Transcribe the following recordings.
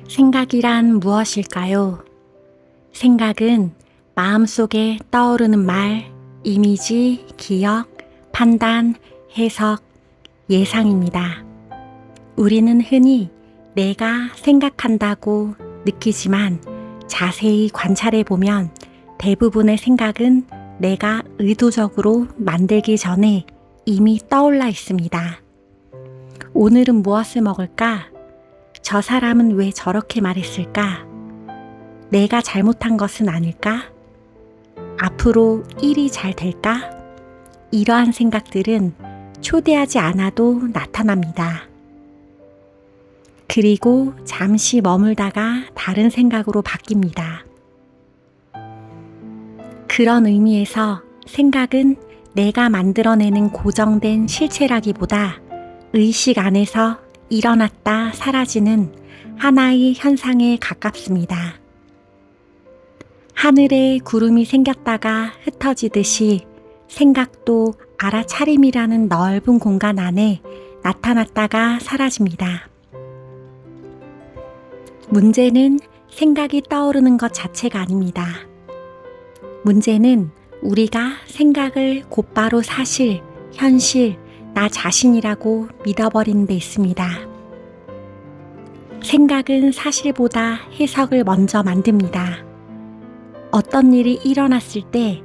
생각이란 무엇일까요? 생각은 마음속에 떠오르는 말, 이미지, 기억, 판단, 해석, 예상입니다. 우리는 흔히 내가 생각한다고 느끼지만 자세히 관찰해 보면 대부분의 생각은 내가 의도적으로 만들기 전에 이미 떠올라 있습니다. 오늘은 무엇을 먹을까? 저 사람은 왜 저렇게 말했을까? 내가 잘못한 것은 아닐까? 앞으로 일이 잘 될까? 이러한 생각들은 초대하지 않아도 나타납니다. 그리고 잠시 머물다가 다른 생각으로 바뀝니다. 그런 의미에서 생각은 내가 만들어내는 고정된 실체라기보다 의식 안에서 일어났다 사라지는 하나의 현상에 가깝습니다. 하늘에 구름이 생겼다가 흩어지듯이 생각도 알아차림이라는 넓은 공간 안에 나타났다가 사라집니다. 문제는 생각이 떠오르는 것 자체가 아닙니다. 문제는 우리가 생각을 곧바로 사실, 현실, 나 자신이라고 믿어버리는 데 있습니다. 생각은 사실보다 해석을 먼저 만듭니다. 어떤 일이 일어났을 때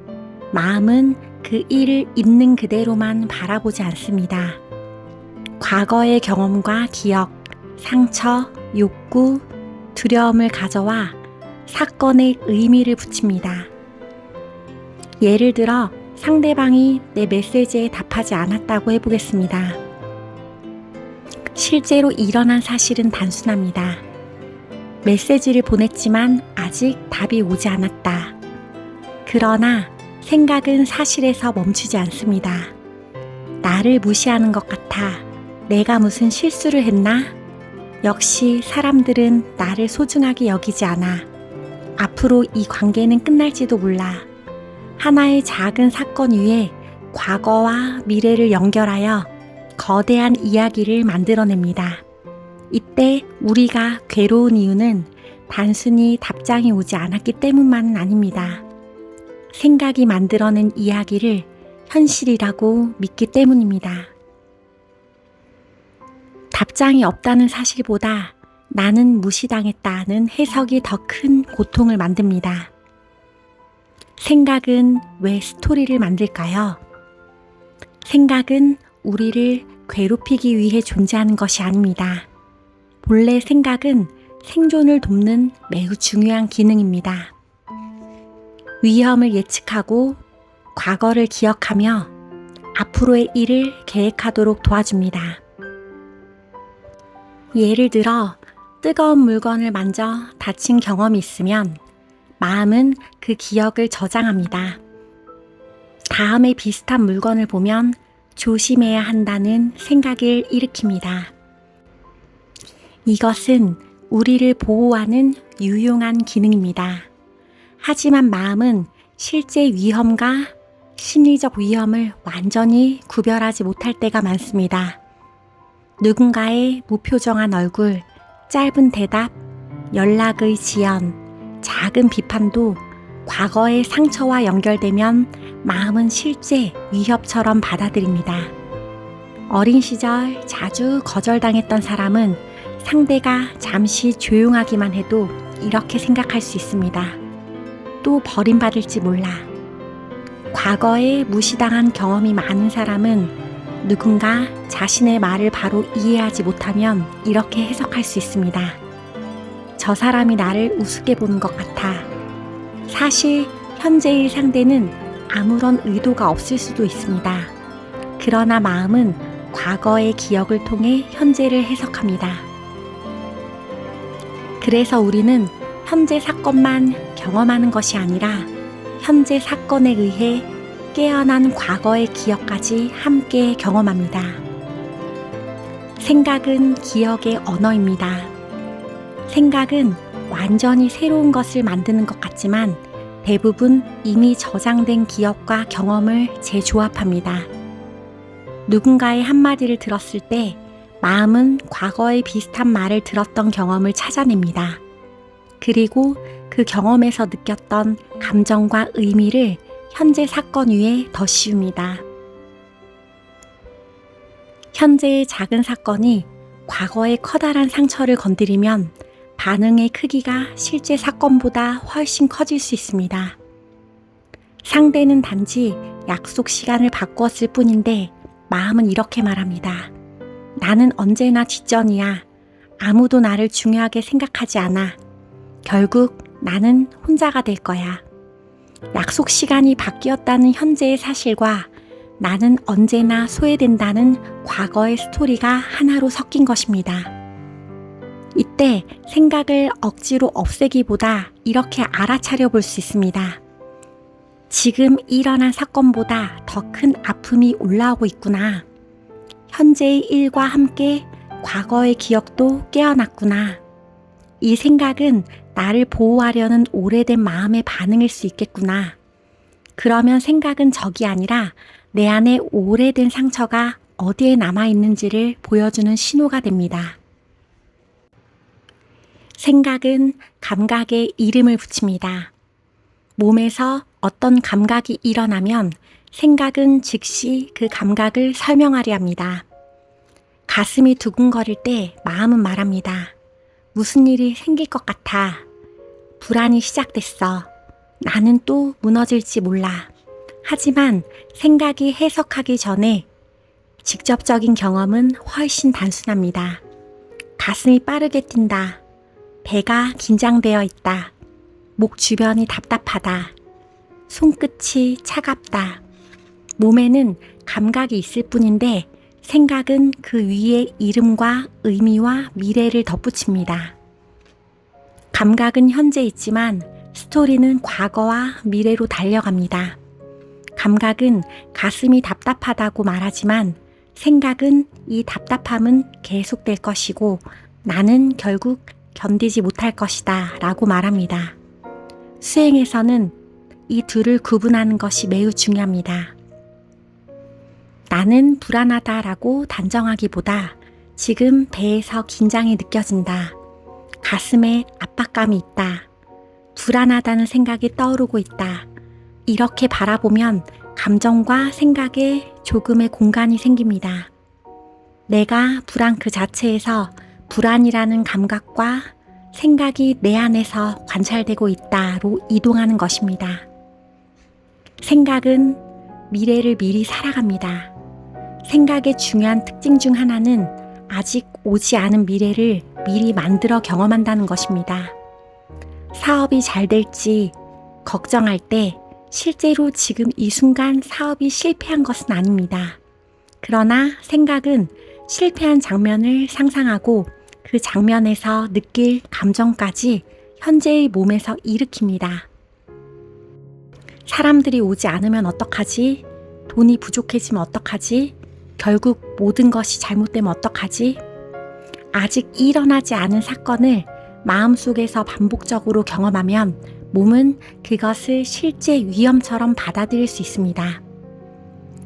마음은 그 일을 있는 그대로만 바라보지 않습니다. 과거의 경험과 기억, 상처, 욕구, 두려움을 가져와 사건에 의미를 붙입니다. 예를 들어 상대방이 내 메시지에 답하지 않았다고 해보겠습니다. 실제로 일어난 사실은 단순합니다. 메시지를 보냈지만 아직 답이 오지 않았다. 그러나 생각은 사실에서 멈추지 않습니다. 나를 무시하는 것 같아. 내가 무슨 실수를 했나? 역시 사람들은 나를 소중하게 여기지 않아. 앞으로 이 관계는 끝날지도 몰라. 하나의 작은 사건 위에 과거와 미래를 연결하여 거대한 이야기를 만들어냅니다. 이때 우리가 괴로운 이유는 단순히 답장이 오지 않았기 때문만은 아닙니다. 생각이 만들어낸 이야기를 현실이라고 믿기 때문입니다. 답장이 없다는 사실보다 나는 무시당했다는 해석이 더 큰 고통을 만듭니다. 생각은 왜 스토리를 만들까요? 생각은 우리를 괴롭히기 위해 존재하는 것이 아닙니다. 본래 생각은 생존을 돕는 매우 중요한 기능입니다. 위험을 예측하고 과거를 기억하며 앞으로의 일을 계획하도록 도와줍니다. 예를 들어 뜨거운 물건을 만져 다친 경험이 있으면 마음은 그 기억을 저장합니다. 다음에 비슷한 물건을 보면 조심해야 한다는 생각을 일으킵니다. 이것은 우리를 보호하는 유용한 기능입니다. 하지만 마음은 실제 위험과 심리적 위험을 완전히 구별하지 못할 때가 많습니다. 누군가의 무표정한 얼굴, 짧은 대답, 연락의 지연, 작은 비판도 과거의 상처와 연결되면 마음은 실제 위협처럼 받아들입니다. 어린 시절 자주 거절당했던 사람은 상대가 잠시 조용하기만 해도 이렇게 생각할 수 있습니다. 또 버림받을지 몰라. 과거에 무시당한 경험이 많은 사람은 누군가 자신의 말을 바로 이해하지 못하면 이렇게 해석할 수 있습니다. 저 사람이 나를 우습게 보는 것 같아. 사실 현재의 상대는 아무런 의도가 없을 수도 있습니다. 그러나 마음은 과거의 기억을 통해 현재를 해석합니다. 그래서 우리는 현재 사건만 경험하는 것이 아니라 현재 사건에 의해 깨어난 과거의 기억까지 함께 경험합니다. 생각은 기억의 언어입니다. 생각은 완전히 새로운 것을 만드는 것 같지만 대부분 이미 저장된 기억과 경험을 재조합합니다. 누군가의 한마디를 들었을 때 마음은 과거의 비슷한 말을 들었던 경험을 찾아냅니다. 그리고 그 경험에서 느꼈던 감정과 의미를 현재 사건 위에 덧씌웁니다. 현재의 작은 사건이 과거의 커다란 상처를 건드리면 반응의 크기가 실제 사건보다 훨씬 커질 수 있습니다. 상대는 단지 약속 시간을 바꾸었을 뿐인데 마음은 이렇게 말합니다. 나는 언제나 뒷전이야. 아무도 나를 중요하게 생각하지 않아. 결국 나는 혼자가 될 거야. 약속 시간이 바뀌었다는 현재의 사실과 나는 언제나 소외된다는 과거의 스토리가 하나로 섞인 것입니다. 이때 생각을 억지로 없애기보다 이렇게 알아차려 볼 수 있습니다. 지금 일어난 사건보다 더 큰 아픔이 올라오고 있구나. 현재의 일과 함께 과거의 기억도 깨어났구나. 이 생각은 나를 보호하려는 오래된 마음의 반응일 수 있겠구나. 그러면 생각은 적이 아니라 내 안에 오래된 상처가 어디에 남아있는지를 보여주는 신호가 됩니다. 생각은 감각에 이름을 붙입니다. 몸에서 어떤 감각이 일어나면 생각은 즉시 그 감각을 설명하려 합니다. 가슴이 두근거릴 때 마음은 말합니다. 무슨 일이 생길 것 같아. 불안이 시작됐어. 나는 또 무너질지 몰라. 하지만 생각이 해석하기 전에 직접적인 경험은 훨씬 단순합니다. 가슴이 빠르게 뛴다. 배가 긴장되어 있다. 목 주변이 답답하다. 손끝이 차갑다. 몸에는 감각이 있을 뿐인데 생각은 그 위에 이름과 의미와 미래를 덧붙입니다. 감각은 현재 있지만 스토리는 과거와 미래로 달려갑니다. 감각은 가슴이 답답하다고 말하지만 생각은 이 답답함은 계속될 것이고 나는 결국 견디지 못할 것이다 라고 말합니다. 수행에서는 이 둘을 구분하는 것이 매우 중요합니다. 나는 불안하다라고 단정하기보다 지금 배에서 긴장이 느껴진다. 가슴에 압박감이 있다. 불안하다는 생각이 떠오르고 있다. 이렇게 바라보면 감정과 생각에 조금의 공간이 생깁니다. 내가 불안 그 자체에서 불안이라는 감각과 생각이 내 안에서 관찰되고 있다로 이동하는 것입니다. 생각은 미래를 미리 살아갑니다. 생각의 중요한 특징 중 하나는 아직 오지 않은 미래를 미리 만들어 경험한다는 것입니다. 사업이 잘 될지 걱정할 때 실제로 지금 이 순간 사업이 실패한 것은 아닙니다. 그러나 생각은 실패한 장면을 상상하고 그 장면에서 느낄 감정까지 현재의 몸에서 일으킵니다. 사람들이 오지 않으면 어떡하지? 돈이 부족해지면 어떡하지? 결국 모든 것이 잘못되면 어떡하지? 아직 일어나지 않은 사건을 마음속에서 반복적으로 경험하면 몸은 그것을 실제 위험처럼 받아들일 수 있습니다.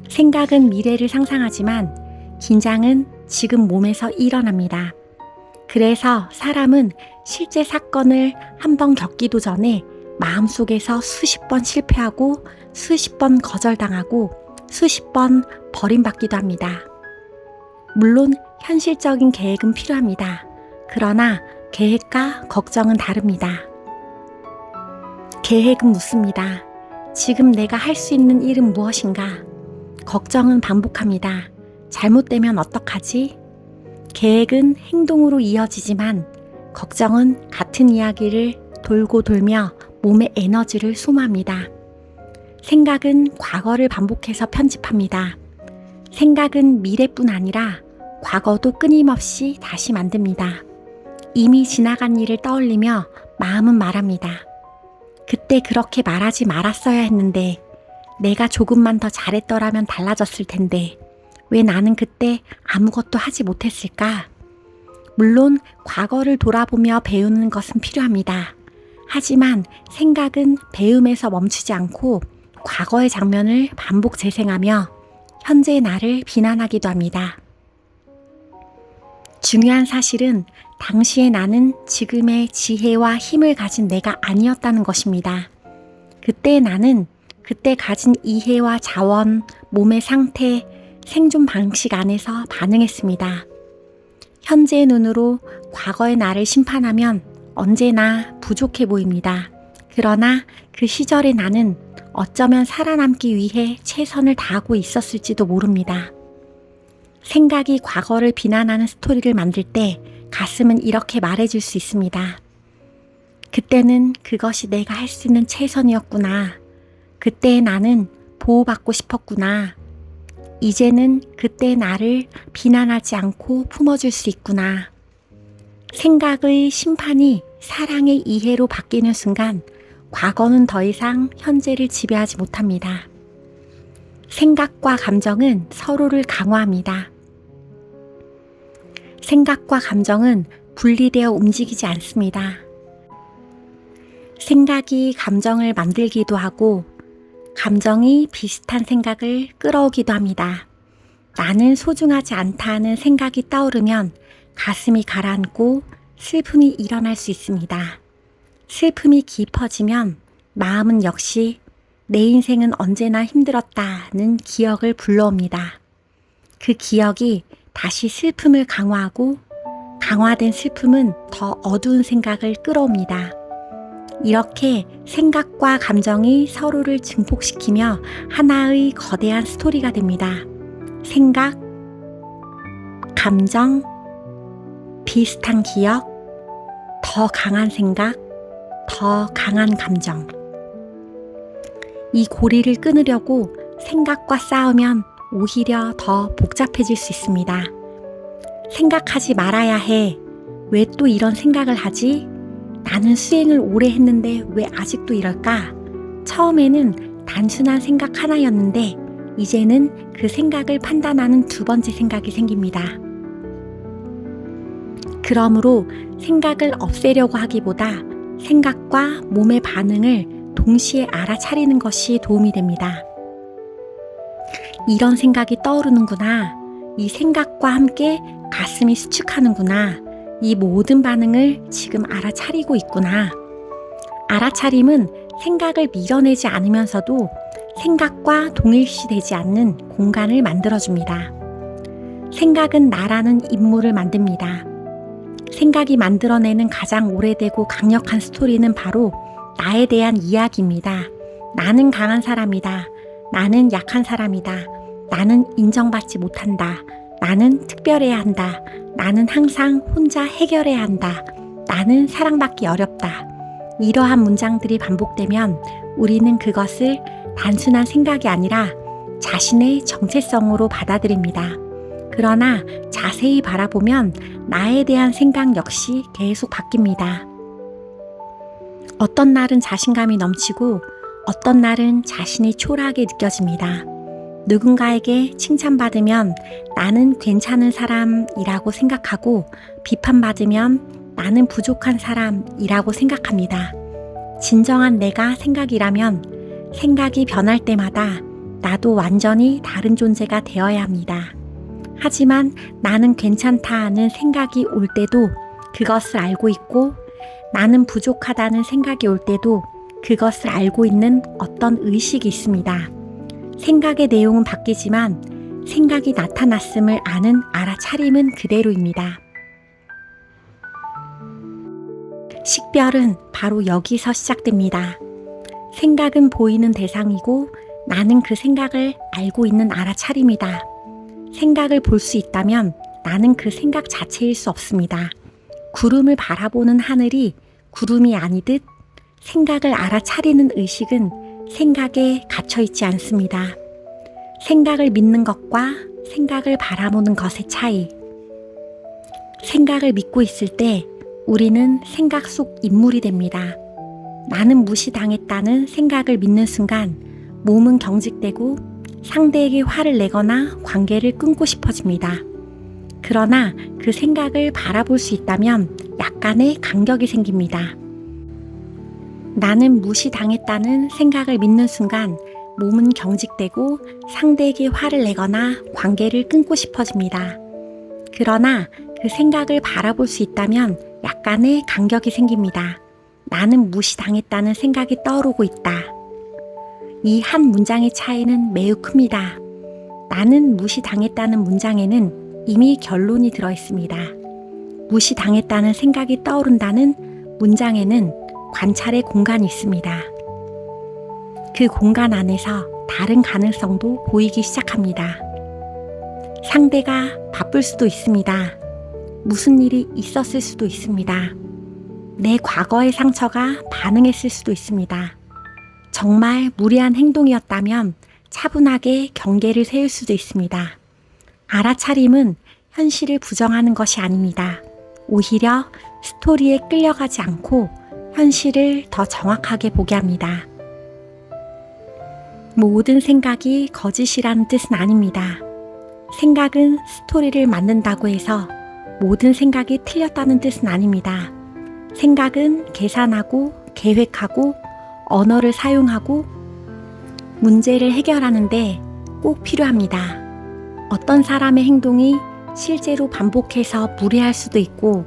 생각은 미래를 상상하지만 긴장은 지금 몸에서 일어납니다. 그래서 사람은 실제 사건을 한번 겪기도 전에 마음속에서 수십 번 실패하고 수십 번 거절당하고 수십 번 버림받기도 합니다. 물론 현실적인 계획은 필요합니다. 그러나 계획과 걱정은 다릅니다. 계획은 묻습니다. 지금 내가 할 수 있는 일은 무엇인가? 걱정은 반복합니다. 잘못되면 어떡하지? 계획은 행동으로 이어지지만 걱정은 같은 이야기를 돌고 돌며 몸의 에너지를 소모합니다. 생각은 과거를 반복해서 편집합니다. 생각은 미래뿐 아니라 과거도 끊임없이 다시 만듭니다. 이미 지나간 일을 떠올리며 마음은 말합니다. 그때 그렇게 말하지 말았어야 했는데, 내가 조금만 더 잘했더라면 달라졌을 텐데, 왜 나는 그때 아무것도 하지 못했을까? 물론 과거를 돌아보며 배우는 것은 필요합니다. 하지만 생각은 배움에서 멈추지 않고 과거의 장면을 반복 재생하며 현재의 나를 비난하기도 합니다. 중요한 사실은 당시의 나는 지금의 지혜와 힘을 가진 내가 아니었다는 것입니다. 그때의 나는 그때 가진 이해와 자원, 몸의 상태, 생존 방식 안에서 반응했습니다. 현재의 눈으로 과거의 나를 심판하면 언제나 부족해 보입니다. 그러나 그 시절의 나는 어쩌면 살아남기 위해 최선을 다하고 있었을지도 모릅니다. 생각이 과거를 비난하는 스토리를 만들 때 가슴은 이렇게 말해줄 수 있습니다. 그때는 그것이 내가 할 수 있는 최선이었구나. 그때의 나는 보호받고 싶었구나. 이제는 그때의 나를 비난하지 않고 품어줄 수 있구나. 생각의 심판이 사랑의 이해로 바뀌는 순간 과거는 더 이상 현재를 지배하지 못합니다. 생각과 감정은 서로를 강화합니다. 생각과 감정은 분리되어 움직이지 않습니다. 생각이 감정을 만들기도 하고 감정이 비슷한 생각을 끌어오기도 합니다. 나는 소중하지 않다는 생각이 떠오르면 가슴이 가라앉고 슬픔이 일어날 수 있습니다. 슬픔이 깊어지면 마음은 역시 내 인생은 언제나 힘들었다는 기억을 불러옵니다. 그 기억이 다시 슬픔을 강화하고 강화된 슬픔은 더 어두운 생각을 끌어옵니다. 이렇게 생각과 감정이 서로를 증폭시키며 하나의 거대한 스토리가 됩니다. 생각, 감정, 비슷한 기억, 더 강한 생각, 더 강한 감정. 이 고리를 끊으려고 생각과 싸우면 오히려 더 복잡해질 수 있습니다. 생각하지 말아야 해. 왜 또 이런 생각을 하지? 나는 수행을 오래 했는데 왜 아직도 이럴까? 처음에는 단순한 생각 하나였는데 이제는 그 생각을 판단하는 두 번째 생각이 생깁니다. 그러므로 생각을 없애려고 하기보다 생각과 몸의 반응을 동시에 알아차리는 것이 도움이 됩니다. 이런 생각이 떠오르는구나. 이 생각과 함께 가슴이 수축하는구나. 이 모든 반응을 지금 알아차리고 있구나. 알아차림은 생각을 밀어내지 않으면서도 생각과 동일시되지 않는 공간을 만들어줍니다. 생각은 나라는 인물을 만듭니다. 생각이 만들어내는 가장 오래되고 강력한 스토리는 바로 나에 대한 이야기입니다. 나는 강한 사람이다. 나는 약한 사람이다. 나는 인정받지 못한다. 나는 특별해야 한다. 나는 항상 혼자 해결해야 한다. 나는 사랑받기 어렵다. 이러한 문장들이 반복되면 우리는 그것을 단순한 생각이 아니라 자신의 정체성으로 받아들입니다. 그러나 자세히 바라보면 나에 대한 생각 역시 계속 바뀝니다. 어떤 날은 자신감이 넘치고 어떤 날은 자신이 초라하게 느껴집니다. 누군가에게 칭찬받으면 나는 괜찮은 사람이라고 생각하고 비판받으면 나는 부족한 사람이라고 생각합니다. 진정한 내가 생각이라면 생각이 변할 때마다 나도 완전히 다른 존재가 되어야 합니다. 하지만 나는 괜찮다는 생각이 올 때도 그것을 알고 있고 나는 부족하다는 생각이 올 때도 그것을 알고 있는 어떤 의식이 있습니다. 생각의 내용은 바뀌지만 생각이 나타났음을 아는 알아차림은 그대로입니다. 식별은 바로 여기서 시작됩니다. 생각은 보이는 대상이고 나는 그 생각을 알고 있는 알아차림이다. 생각을 볼 수 있다면 나는 그 생각 자체일 수 없습니다. 구름을 바라보는 하늘이 구름이 아니듯 생각을 알아차리는 의식은 생각에 갇혀있지 않습니다. 생각을 믿는 것과 생각을 바라보는 것의 차이. 생각을 믿고 있을 때 우리는 생각 속 인물이 됩니다. 나는 무시당했다는 생각을 믿는 순간 몸은 경직되고 상대에게 화를 내거나 관계를 끊고 싶어집니다. 그러나 그 생각을 바라볼 수 있다면 약간의 간격이 생깁니다. 나는 무시당했다는 생각을 믿는 순간 몸은 경직되고 상대에게 화를 내거나 관계를 끊고 싶어집니다. 그러나 그 생각을 바라볼 수 있다면 약간의 간격이 생깁니다. 나는 무시당했다는 생각이 떠오르고 있다. 이 한 문장의 차이는 매우 큽니다. 나는 무시당했다는 문장에는 이미 결론이 들어 있습니다. 무시당했다는 생각이 떠오른다는 문장에는 관찰의 공간이 있습니다. 그 공간 안에서 다른 가능성도 보이기 시작합니다. 상대가 바쁠 수도 있습니다. 무슨 일이 있었을 수도 있습니다. 내 과거의 상처가 반응했을 수도 있습니다. 정말 무리한 행동이었다면 차분하게 경계를 세울 수도 있습니다. 알아차림은 현실을 부정하는 것이 아닙니다. 오히려 스토리에 끌려가지 않고 현실을 더 정확하게 보게 합니다. 모든 생각이 거짓이라는 뜻은 아닙니다. 생각은 스토리를 만든다고 해서 모든 생각이 틀렸다는 뜻은 아닙니다. 생각은 계산하고 계획하고 언어를 사용하고 문제를 해결하는데 꼭 필요합니다. 어떤 사람의 행동이 실제로 반복해서 무례할 수도 있고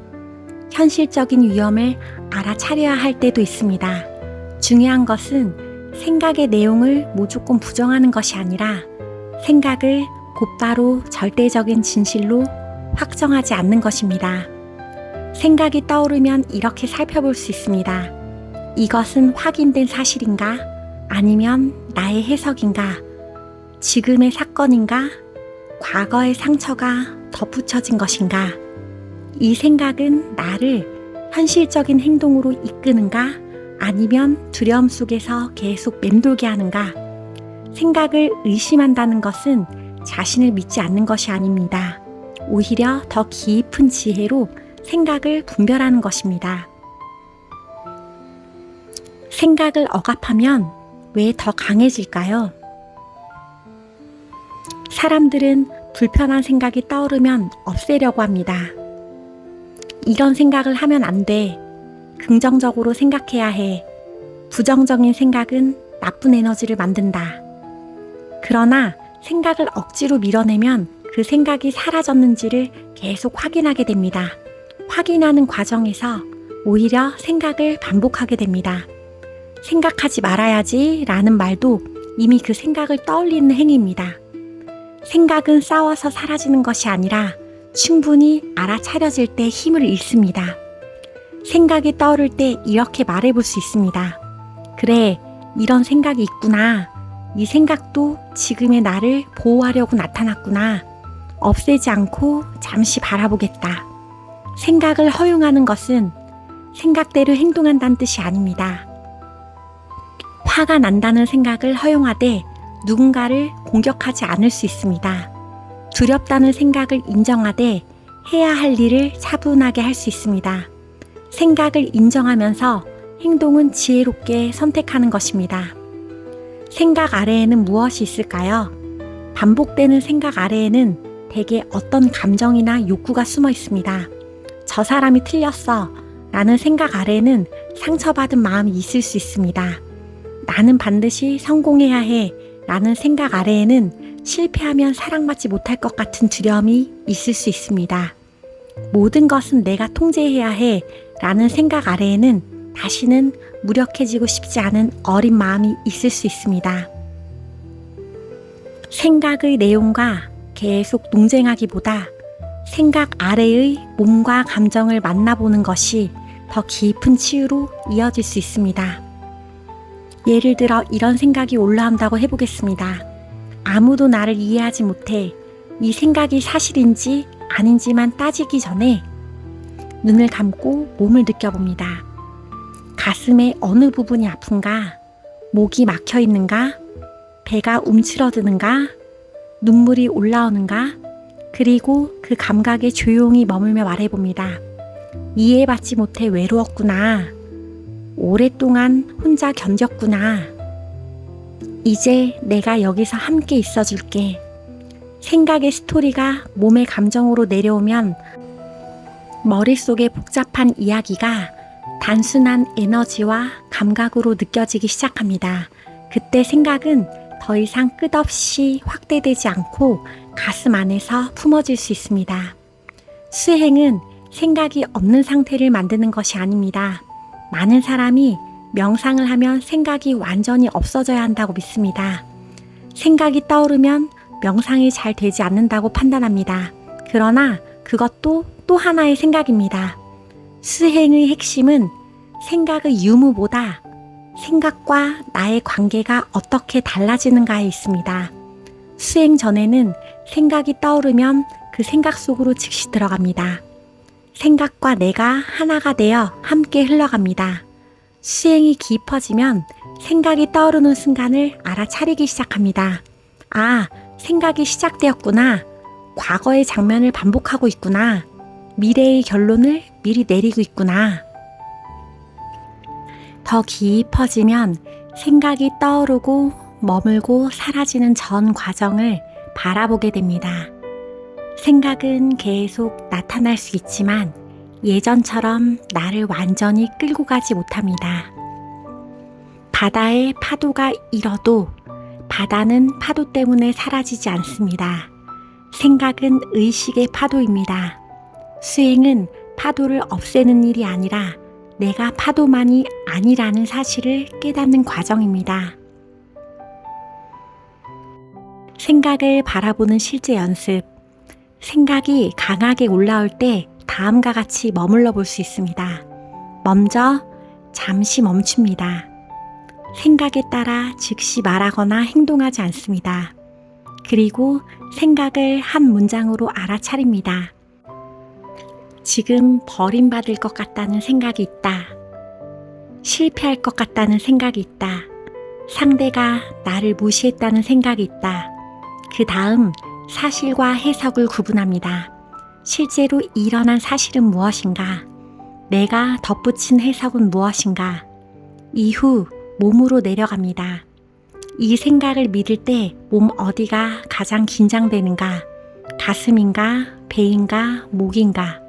현실적인 위험을 알아차려야 할 때도 있습니다. 중요한 것은 생각의 내용을 무조건 부정하는 것이 아니라 생각을 곧바로 절대적인 진실로 확정하지 않는 것입니다. 생각이 떠오르면 이렇게 살펴볼 수 있습니다. 이것은 확인된 사실인가? 아니면 나의 해석인가? 지금의 사건인가? 과거의 상처가 덧붙여진 것인가? 이 생각은 나를 현실적인 행동으로 이끄는가? 아니면 두려움 속에서 계속 맴돌게 하는가? 생각을 의심한다는 것은 자신을 믿지 않는 것이 아닙니다. 오히려 더 깊은 지혜로 생각을 분별하는 것입니다. 생각을 억압하면 왜 더 강해질까요? 사람들은 불편한 생각이 떠오르면 없애려고 합니다. 이런 생각을 하면 안 돼. 긍정적으로 생각해야 해. 부정적인 생각은 나쁜 에너지를 만든다. 그러나 생각을 억지로 밀어내면 그 생각이 사라졌는지를 계속 확인하게 됩니다. 확인하는 과정에서 오히려 생각을 반복하게 됩니다. 생각하지 말아야지 라는 말도 이미 그 생각을 떠올리는 행위입니다. 생각은 싸워서 사라지는 것이 아니라 충분히 알아차려질 때 힘을 잃습니다. 생각이 떠오를 때 이렇게 말해볼 수 있습니다. 그래, 이런 생각이 있구나. 이 생각도 지금의 나를 보호하려고 나타났구나. 없애지 않고 잠시 바라보겠다. 생각을 허용하는 것은 생각대로 행동한다는 뜻이 아닙니다. 화가 난다는 생각을 허용하되 누군가를 공격하지 않을 수 있습니다. 두렵다는 생각을 인정하되 해야 할 일을 차분하게 할 수 있습니다. 생각을 인정하면서 행동은 지혜롭게 선택하는 것입니다. 생각 아래에는 무엇이 있을까요? 반복되는 생각 아래에는 대개 어떤 감정이나 욕구가 숨어 있습니다. 저 사람이 틀렸어 라는 생각 아래에는 상처받은 마음이 있을 수 있습니다. 나는 반드시 성공해야 해 라는 생각 아래에는 실패하면 사랑받지 못할 것 같은 두려움이 있을 수 있습니다. 모든 것은 내가 통제해야 해 라는 생각 아래에는 다시는 무력해지고 싶지 않은 어린 마음이 있을 수 있습니다. 생각의 내용과 계속 논쟁하기보다 생각 아래의 몸과 감정을 만나보는 것이 더 깊은 치유로 이어질 수 있습니다. 예를 들어 이런 생각이 올라온다고 해보겠습니다. 아무도 나를 이해하지 못해. 이 생각이 사실인지 아닌지만 따지기 전에 눈을 감고 몸을 느껴봅니다. 가슴의 어느 부분이 아픈가? 목이 막혀 있는가? 배가 움츠러드는가? 눈물이 올라오는가? 그리고 그 감각에 조용히 머물며 말해봅니다. 이해받지 못해 외로웠구나. 오랫동안 혼자 견뎠구나. 이제 내가 여기서 함께 있어줄게. 생각의 스토리가 몸의 감정으로 내려오면 머릿속의 복잡한 이야기가 단순한 에너지와 감각으로 느껴지기 시작합니다. 그때 생각은 더 이상 끝없이 확대되지 않고 가슴 안에서 품어질 수 있습니다. 수행은 생각이 없는 상태를 만드는 것이 아닙니다. 많은 사람이 명상을 하면 생각이 완전히 없어져야 한다고 믿습니다. 생각이 떠오르면 명상이 잘 되지 않는다고 판단합니다. 그러나 그것도 또 하나의 생각입니다. 수행의 핵심은 생각의 유무보다 생각과 나의 관계가 어떻게 달라지는가에 있습니다. 수행 전에는 생각이 떠오르면 그 생각 속으로 즉시 들어갑니다. 생각과 내가 하나가 되어 함께 흘러갑니다. 수행이 깊어지면 생각이 떠오르는 순간을 알아차리기 시작합니다. 아, 생각이 시작되었구나. 과거의 장면을 반복하고 있구나. 미래의 결론을 미리 내리고 있구나. 더 깊어지면 생각이 떠오르고 머물고 사라지는 전 과정을 바라보게 됩니다. 생각은 계속 나타날 수 있지만 예전처럼 나를 완전히 끌고 가지 못합니다. 바다에 파도가 일어도 바다는 파도 때문에 사라지지 않습니다. 생각은 의식의 파도입니다. 수행은 파도를 없애는 일이 아니라 내가 파도만이 아니라는 사실을 깨닫는 과정입니다. 생각을 바라보는 실제 연습. 생각이 강하게 올라올 때 다음과 같이 머물러 볼 수 있습니다. 먼저 잠시 멈춥니다. 생각에 따라 즉시 말하거나 행동하지 않습니다. 그리고 생각을 한 문장으로 알아차립니다. 지금 버림받을 것 같다는 생각이 있다. 실패할 것 같다는 생각이 있다. 상대가 나를 무시했다는 생각이 있다. 그 다음 사실과 해석을 구분합니다. 실제로 일어난 사실은 무엇인가? 내가 덧붙인 해석은 무엇인가? 이후 몸으로 내려갑니다. 이 생각을 믿을 때 몸 어디가 가장 긴장되는가? 가슴인가? 배인가? 목인가?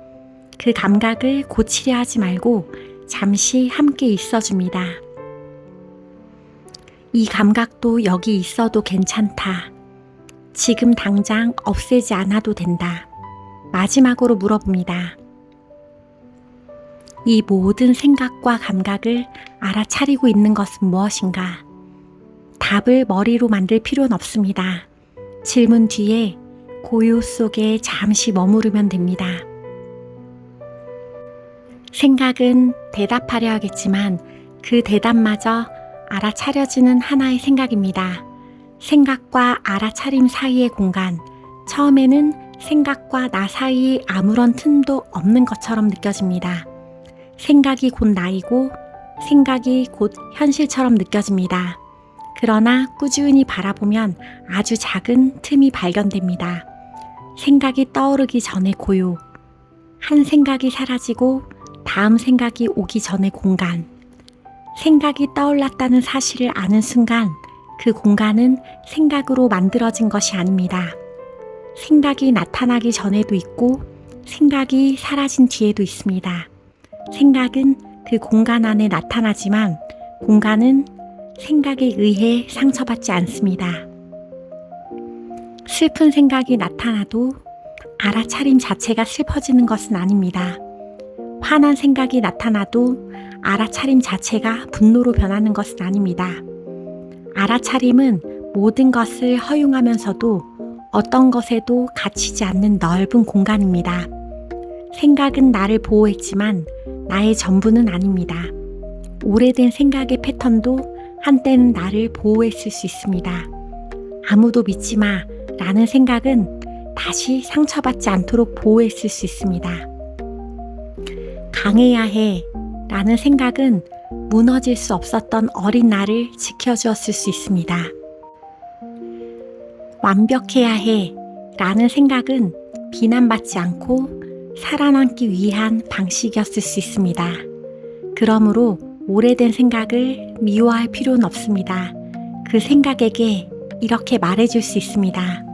그 감각을 고치려 하지 말고 잠시 함께 있어줍니다. 이 감각도 여기 있어도 괜찮다. 지금 당장 없애지 않아도 된다. 마지막으로 물어봅니다. 이 모든 생각과 감각을 알아차리고 있는 것은 무엇인가? 답을 머리로 만들 필요는 없습니다. 질문 뒤에 고요 속에 잠시 머무르면 됩니다. 생각은 대답하려 하겠지만 그 대답마저 알아차려지는 하나의 생각입니다. 생각과 알아차림 사이의 공간, 처음에는 생각과 나 사이에 아무런 틈도 없는 것처럼 느껴집니다. 생각이 곧 나이고 생각이 곧 현실처럼 느껴집니다. 그러나 꾸준히 바라보면 아주 작은 틈이 발견됩니다. 생각이 떠오르기 전의 고요, 한 생각이 사라지고 다음 생각이 오기 전의 공간, 생각이 떠올랐다는 사실을 아는 순간 그 공간은 생각으로 만들어진 것이 아닙니다. 생각이 나타나기 전에도 있고 생각이 사라진 뒤에도 있습니다. 생각은 그 공간 안에 나타나지만 공간은 생각에 의해 상처받지 않습니다. 슬픈 생각이 나타나도 알아차림 자체가 슬퍼지는 것은 아닙니다. 화난 생각이 나타나도 알아차림 자체가 분노로 변하는 것은 아닙니다. 알아차림은 모든 것을 허용하면서도 어떤 것에도 갇히지 않는 넓은 공간입니다. 생각은 나를 보호했지만 나의 전부는 아닙니다. 오래된 생각의 패턴도 한때는 나를 보호했을 수 있습니다. 아무도 믿지 마 라는 생각은 다시 상처받지 않도록 보호했을 수 있습니다. 강해야 해 라는 생각은 무너질 수 없었던 어린 나를 지켜주었을 수 있습니다. 완벽해야 해 라는 생각은 비난받지 않고 살아남기 위한 방식이었을 수 있습니다. 그러므로 오래된 생각을 미워할 필요는 없습니다. 그 생각에게 이렇게 말해줄 수 있습니다.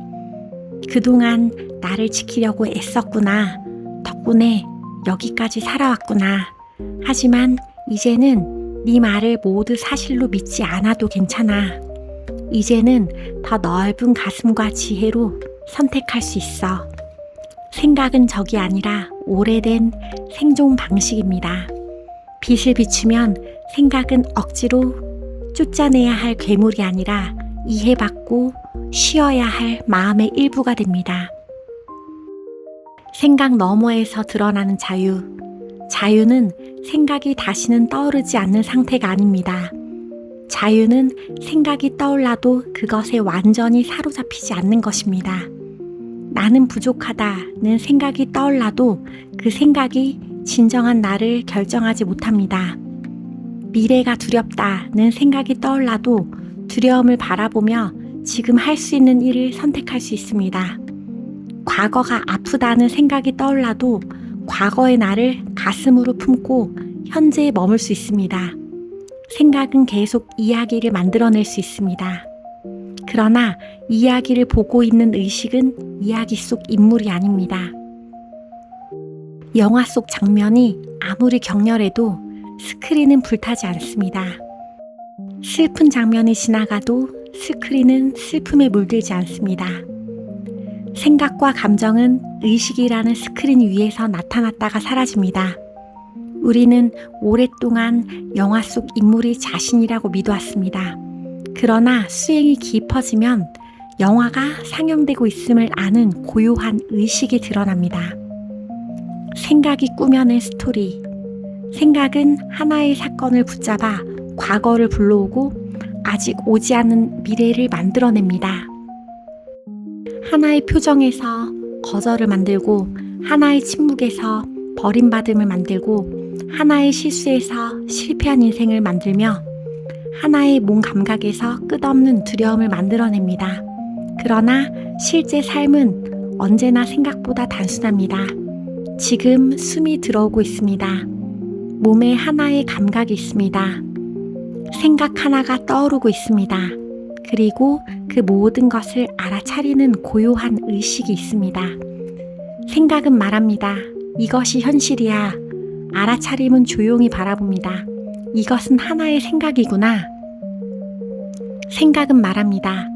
그동안 나를 지키려고 애썼구나. 덕분에 여기까지 살아왔구나. 하지만 이제는 네 말을 모두 사실로 믿지 않아도 괜찮아. 이제는 더 넓은 가슴과 지혜로 선택할 수 있어. 생각은 적이 아니라 오래된 생존 방식입니다. 빛을 비추면 생각은 억지로 쫓아내야 할 괴물이 아니라 이해받고 쉬어야 할 마음의 일부가 됩니다. 생각 너머에서 드러나는 자유. 자유는 생각이 다시는 떠오르지 않는 상태가 아닙니다. 자유는 생각이 떠올라도 그것에 완전히 사로잡히지 않는 것입니다. 나는 부족하다는 생각이 떠올라도 그 생각이 진정한 나를 결정하지 못합니다. 미래가 두렵다는 생각이 떠올라도 두려움을 바라보며 지금 할 수 있는 일을 선택할 수 있습니다. 과거가 아프다는 생각이 떠올라도 과거의 나를 가슴으로 품고 현재에 머물 수 있습니다. 생각은 계속 이야기를 만들어낼 수 있습니다. 그러나 이야기를 보고 있는 의식은 이야기 속 인물이 아닙니다. 영화 속 장면이 아무리 격렬해도 스크린은 불타지 않습니다. 슬픈 장면이 지나가도 스크린은 슬픔에 물들지 않습니다. 생각과 감정은 의식이라는 스크린 위에서 나타났다가 사라집니다. 우리는 오랫동안 영화 속 인물이 자신이라고 믿어왔습니다. 그러나 수행이 깊어지면 영화가 상영되고 있음을 아는 고요한 의식이 드러납니다. 생각이 꾸며낸 스토리. 생각은 하나의 사건을 붙잡아 과거를 불러오고 아직 오지 않은 미래를 만들어냅니다. 하나의 표정에서 거절을 만들고 하나의 침묵에서 버림받음을 만들고 하나의 실수에서 실패한 인생을 만들며 하나의 몸 감각에서 끝없는 두려움을 만들어냅니다. 그러나 실제 삶은 언제나 생각보다 단순합니다. 지금 숨이 들어오고 있습니다. 몸에 하나의 감각이 있습니다. 생각 하나가 떠오르고 있습니다. 그리고 그 모든 것을 알아차리는 고요한 의식이 있습니다. 생각은 말합니다. 이것이 현실이야. 알아차림은 조용히 바라봅니다. 이것은 하나의 생각이구나. 생각은 말합니다.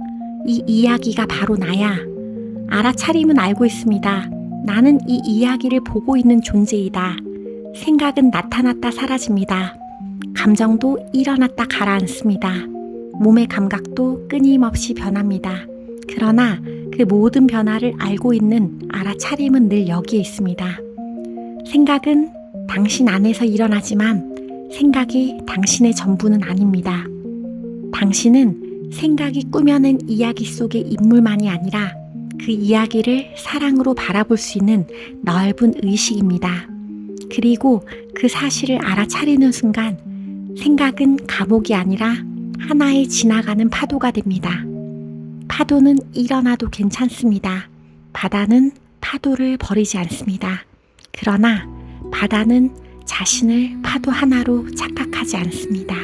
이 이야기가 바로 나야. 알아차림은 알고 있습니다. 나는 이 이야기를 보고 있는 존재이다. 생각은 나타났다 사라집니다. 감정도 일어났다 가라앉습니다. 몸의 감각도 끊임없이 변합니다. 그러나 그 모든 변화를 알고 있는 알아차림은 늘 여기에 있습니다. 생각은 당신 안에서 일어나지만 생각이 당신의 전부는 아닙니다. 당신은 생각이 꾸며낸 이야기 속의 인물만이 아니라 그 이야기를 사랑으로 바라볼 수 있는 넓은 의식입니다. 그리고 그 사실을 알아차리는 순간 생각은 감옥이 아니라 하나의 지나가는 파도가 됩니다. 파도는 일어나도 괜찮습니다. 바다는 파도를 버리지 않습니다. 그러나 바다는 자신을 파도 하나로 착각하지 않습니다.